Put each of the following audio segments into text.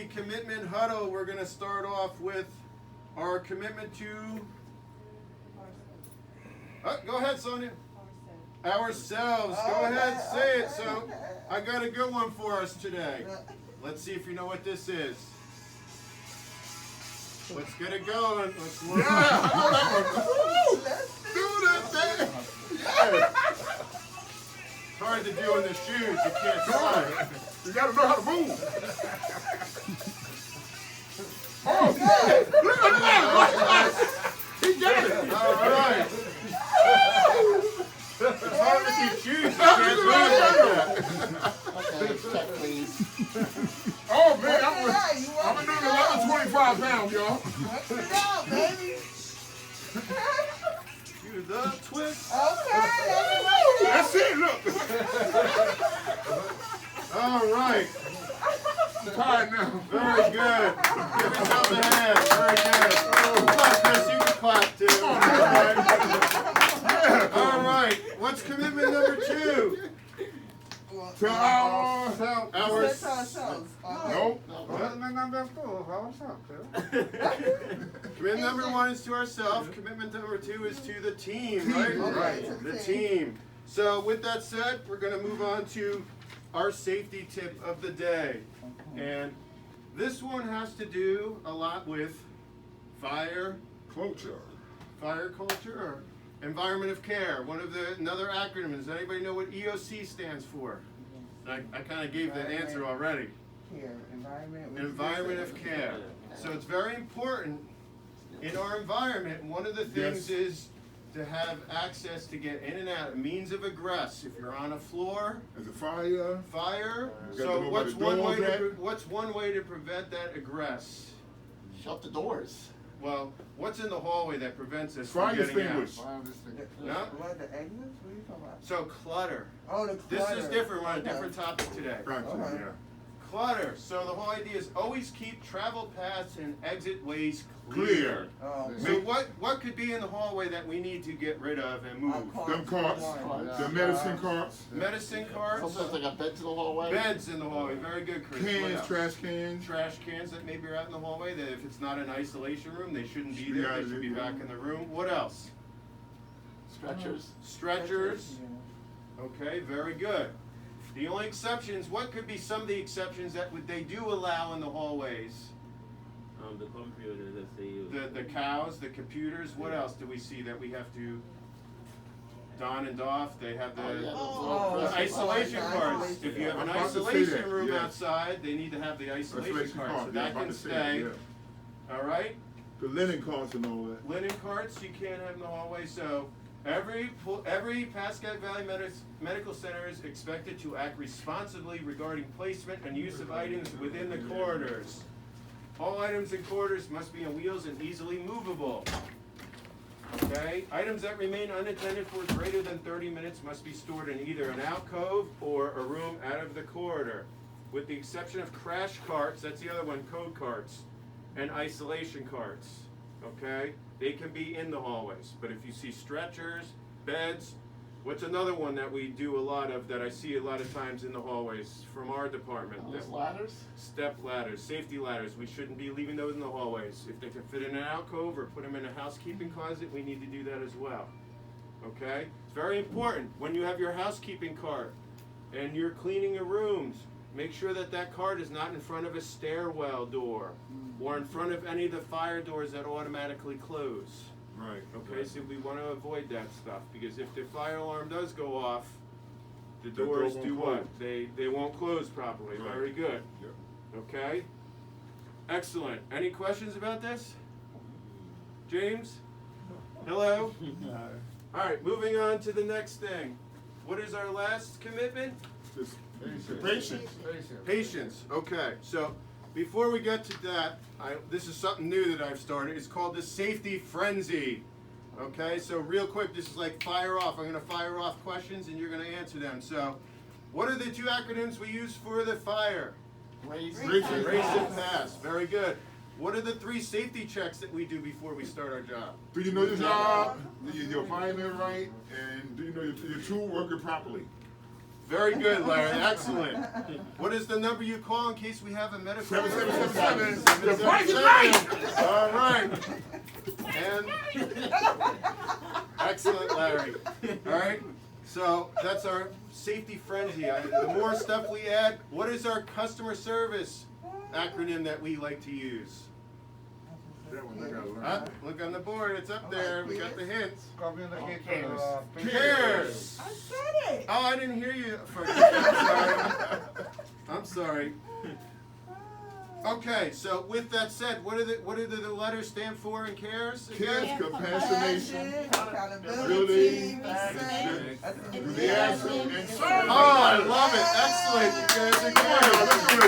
safety commitment huddle. We're going to start off with our commitment to... go ahead, Sonia. Ourselves. Go ahead, say it. So I got a good one for us today. Let's see if you know what this is. Let's get it going. Let's work. Yeah, I know that one. Do that thing. Yeah. It's hard to do in the shoes. You can't slide. You gotta know how to move. Oh, man. Look at that. He got it. All right. It's hard with your shoes. You can't move like that. Okay, check please. Oh, man, I'm doing 1125 pounds, y'all. Work it out, baby. Do the twist. Okay, That's it, look. All right. I'm tired now. Very good. Give yourself a hand. Very good. Clap, Chris. You can clap too. All right. What's commitment number 2? To ourselves. ourselves. Nope. Commitment number 1 is to ourselves. Commitment number 2 is to the team, right? Right. The team. So with that said, we're going to move on to our safety tip of the day. And this one has to do a lot with fire Culture. culture, or environment of care. Another acronym. Does anybody know what EOC stands for? I kind of gave the answer already. Care, environment. Environment of care. So it's very important in our environment. One of the things is to have access to get in and out, a means of egress. If you're on a floor, There's a fire. So what's one way to prevent that egress? Shut the doors. Well, what's in the hallway that prevents us Fire from getting out? extinguisher. No? What, the exits? What are you talking about? So clutter. Oh, the This clutter. is different. We're on a Okay. different topic today. Gotcha, Okay. yeah. Clutter. So the whole idea is always keep travel paths and exit ways Clear. clear. Oh, So what could be in the hallway that we need to get rid of and move? Them carts, the medicine carts, Medicine carts, Sometimes like a bed to the hallway. beds in the hallway. Very good, Chris. What cans, else? trash cans. Trash cans that maybe are out in the hallway, that if it's not an isolation room, they shouldn't be there. They should be back in the room. What else? Stretchers. Stretchers. Okay, very good. The only exceptions, what could be some of the exceptions that they do allow in the hallways? The computer that they use. The cows, the computers, what else do we see that we have to don and doff? They have the isolation cards. If you have an I'm about to say isolation that, room yeah. outside, they need to have the isolation Isolation card, cart, so yeah, that I'm about can to say stay. that, yeah. All right? The linen carts and all that. Linen carts you can't have in the hallway, so every Pascagoula Valley Medical Center is expected to act responsibly regarding placement and use of items within the corridors. All items in corridors must be on wheels and easily movable. Okay? Items that remain unattended for greater than 30 minutes must be stored in either an alcove or a room out of the corridor, with the exception of crash carts, that's the other one, code carts, and isolation carts. Okay? They can be in the hallways, but if you see stretchers, beds, what's another one that we do a lot of, that I see a lot of times in the hallways from our department? Those ladders. Step ladders, safety ladders, we shouldn't be leaving those in the hallways. If they can fit in an alcove or put them in a housekeeping closet, we need to do that as well. Okay? It's very important, when you have your housekeeping cart and you're cleaning your rooms, make sure that that cart is not in front of a stairwell door or in front of any of the fire doors that automatically close. Right. Okay, so we want to avoid that stuff, because if the fire alarm does go off, the The door doors won't do close. what? They won't close properly. Right. Very good. Yeah. Okay? Excellent. Any questions about this? James? Hello? All right, moving on to the next thing. What is our last commitment? Just patience. Patience. Okay, so before we get to that, this is something new that I've started. It's called the safety frenzy. Okay, so real quick, this is like fire off. I'm going to fire off questions and you're going to answer them. So, what are the 2 acronyms we use for the fire? Raise Race and pass. Very good. What are the 3 safety checks that we do before we start our job? Do you know your job? Do you your fireman right? And do you know your tool working properly? Very good, Larry. Excellent. What is the number you call in case we have a medical? 7777. The price is right. All right. And excellent, Larry. All right. So that's our safety frenzy. The more stuff we add, what is our customer service acronym that we like to use? That one I gotta learn. Look on the board. It's up there. We got the hints. Cares. Cares. I said it. Oh, I didn't hear you. I'm sorry. Okay, so with that said, what do the letters stand for in CARES? Cares, compassionation, Accountability, enthusiasm, and service. Oh, I love it. Excellent. You guys are good.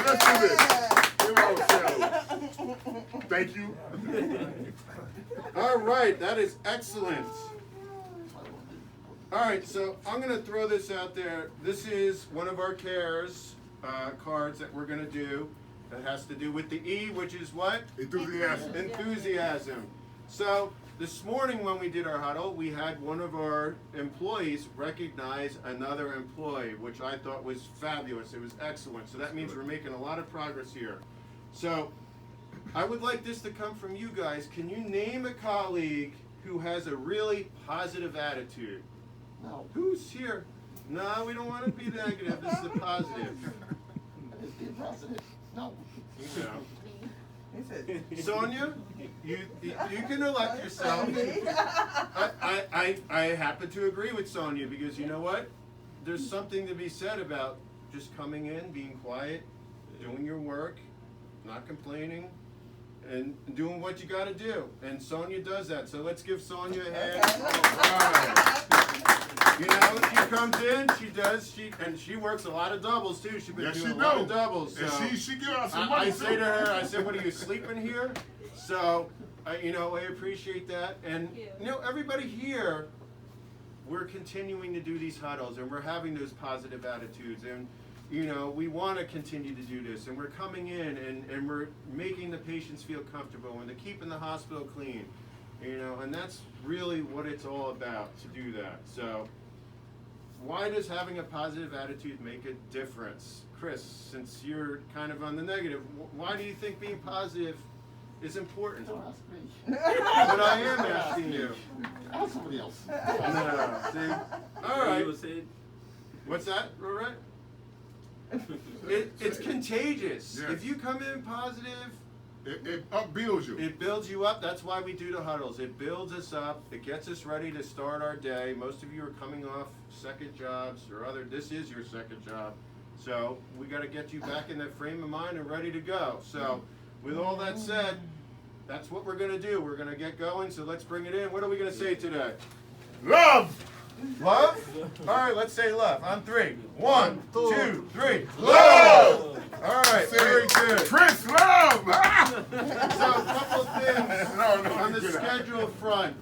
Let's do this. Thank you. All right, that is excellent. All right, so I'm going to throw this out there. This is one of our CARES cards that we're going to do. That has to do with the E, which is what? Enthusiasm. Enthusiasm. So this morning when we did our huddle, we had one of our employees recognize another employee, which I thought was fabulous. It was excellent. So that means we're making a lot of progress here. So I would like this to come from you guys. Can you name a colleague who has a really positive attitude? No. Who's here? No, we don't want to be negative. This is the positive. That is being positive. No. No. Sonia, you can elect yourself. I happen to agree with Sonia because you know what? There's something to be said about just coming in, being quiet, doing your work, not complaining, and doing what you got to do. And Sonia does that. So let's give Sonia a hand. All right. You know, she comes in, she works a lot of doubles too. She's been doing a lot of doubles. So And she give us some I money say too. to her, I said, "What are you sleeping here?" So, you know, I appreciate that. And you know, everybody here, we're continuing to do these huddles, and we're having those positive attitudes, and you know, we want to continue to do this, and we're coming in, and we're making the patients feel comfortable, and they're keeping the hospital clean, you know, and that's really what it's all about to do that. So. Why does having a positive attitude make a difference? Chris, since you're kind of on the negative, why do you think being positive is important? Don't ask me. But I am asking you. Ask somebody else. No, see? All right. You said What's that, all right? It's contagious. Yes. If you come in positive, It upbuilds you. it builds you up. That's why we do the huddles. It builds us up. It gets us ready to start our day. Most of you are coming off second jobs or other. This is your second job. So we got to get you back in that frame of mind and ready to go. So with all that said, that's what we're going to do. We're going to get going. So let's bring it in. What are we going to say today? Love. Love? All right, let's say love. On three. 1, 2, 3. Love. All right, very good. Prince Love. So a couple of things No, on the get out. schedule front.